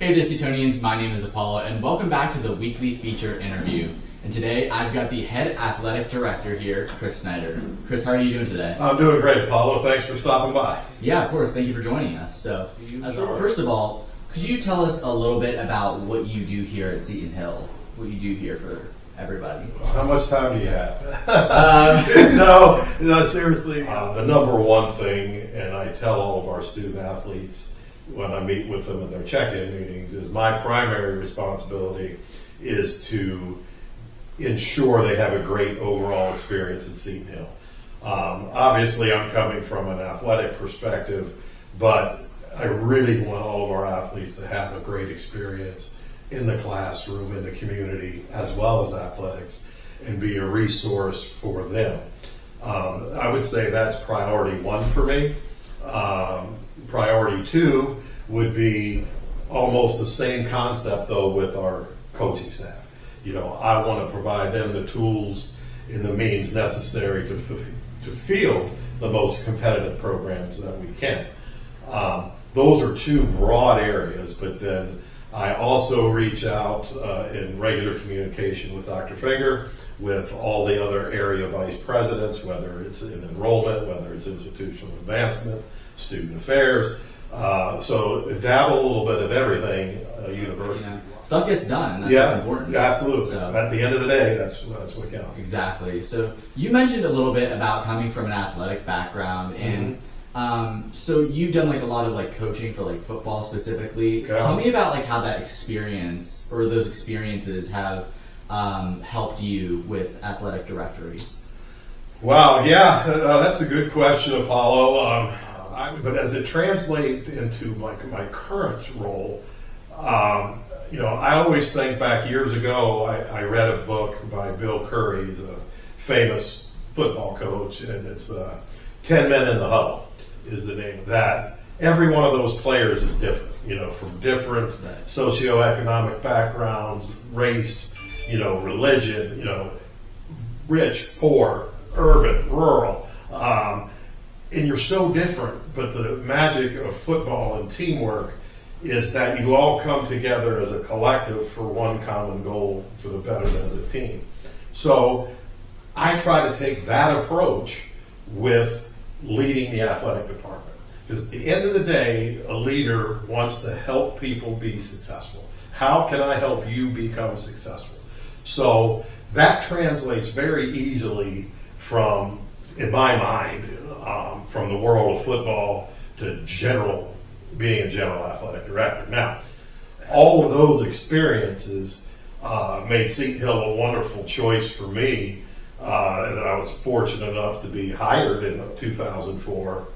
Hey there, Seatonians. My name is Apollo, and welcome back to the weekly feature interview. And today, I've got the head athletic director here, Chris Snyder. Chris, how are you doing today? I'm doing great, Apollo. Thanks for stopping by. Yeah, of course. Thank you for joining us. So, first of all, could you tell us a little bit about what you do here at Seton Hill? What you do here for everybody? How much time do you have? No, seriously. The number one thing, and I tell all of our student athletes when I meet with them at their check-in meetings, is my primary responsibility is to ensure they have a great overall experience at Seton Hill. Obviously, I'm coming from an athletic perspective, but I really want all of our athletes to have a great experience in the classroom, in the community, as well as athletics, and be a resource for them. I would say that's priority one for me. Priority two would be almost the same concept, though, with our coaching staff. You know, I want to provide them the tools and the means necessary to field the most competitive programs that we can. Those are two broad areas, but then I also reach out in regular communication with Dr. Finger, with all the other area vice presidents, whether it's in enrollment, whether it's institutional advancement, student affairs. So dabble a little bit of everything, university. Stuff gets done, and that's what's important. Absolutely. So, at the end of the day, that's what counts. Exactly. So you mentioned a little bit about coming from an athletic background, and so you've done like a lot of like coaching for like football specifically. Yeah. Tell me about like how that experience or those experiences have helped you with athletic directory. Wow, yeah, that's a good question, Apollo. But as it translates into my current role, you know, I always think back years ago, I read a book by Bill Curry. He's a famous football coach, and it's 10 Men in the Huddle is the name of that. Every one of those players is different, you know, from different socioeconomic backgrounds, race, you know, religion, you know, rich, poor, urban, rural. And you're so different, but the magic of football and teamwork is that you all come together as a collective for one common goal for the betterment of the team. So I try to take that approach with leading the athletic department. Because at the end of the day, a leader wants to help people be successful. How can I help you become successful? So that translates very easily from, in my mind, from the world of football to being a general athletic director. Now, all of those experiences made Seton Hill a wonderful choice for me, and I was fortunate enough to be hired in 2004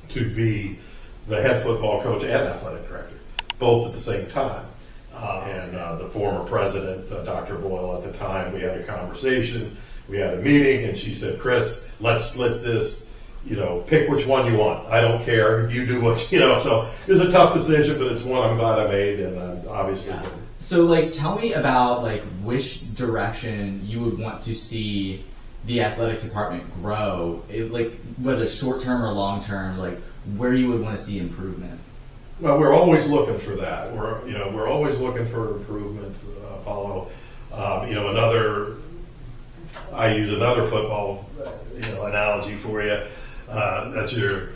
to be the head football coach and athletic director, both at the same time. And the former president, Dr. Boyle, at the time, we had a conversation, we had a meeting, and she said, "Chris, let's split this. You know, pick which one you want. I don't care. You do what, you know." So it was a tough decision, but it's one I'm glad I made, and I'm obviously good. So, like, tell me about, like, which direction you would want to see the athletic department grow, like, whether short-term or long-term, like, where you would want to see improvement. Well, we're always looking for that. We're always looking for improvement, Apollo. You know, I use another football, analogy for you. That you're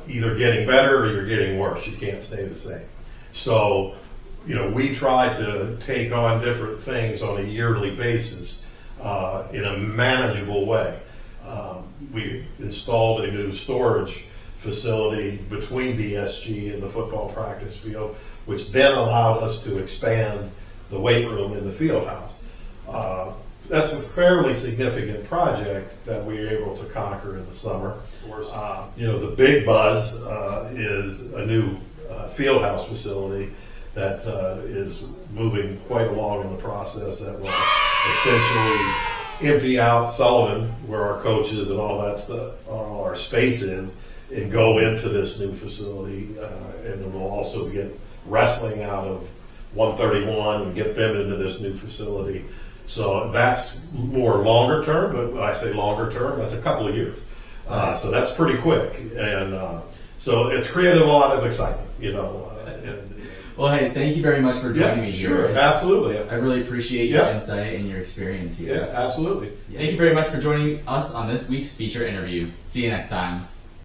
either getting better or you're getting worse. You can't stay the same. So, you know, we try to take on different things on a yearly basis in a manageable way. We installed a new storage facility between DSG and the football practice field, which then allowed us to expand the weight room in the field house. That's a fairly significant project that we were able to conquer in the summer. You know, the big buzz is a new field house facility that is moving quite along in the process that will essentially empty out Sullivan, where our coaches and all that stuff, all our space is, and go into this new facility. And it will also get wrestling out of 131 and get them into this new facility. So that's more longer term, but when I say longer term, that's a couple of years. So that's pretty quick. And so it's created a lot of excitement, you know. Well, hey, thank you very much for joining me here. Sure, absolutely. I really appreciate your insight and your experience here. Yeah, absolutely. Thank you very much for joining us on this week's feature interview. See you next time.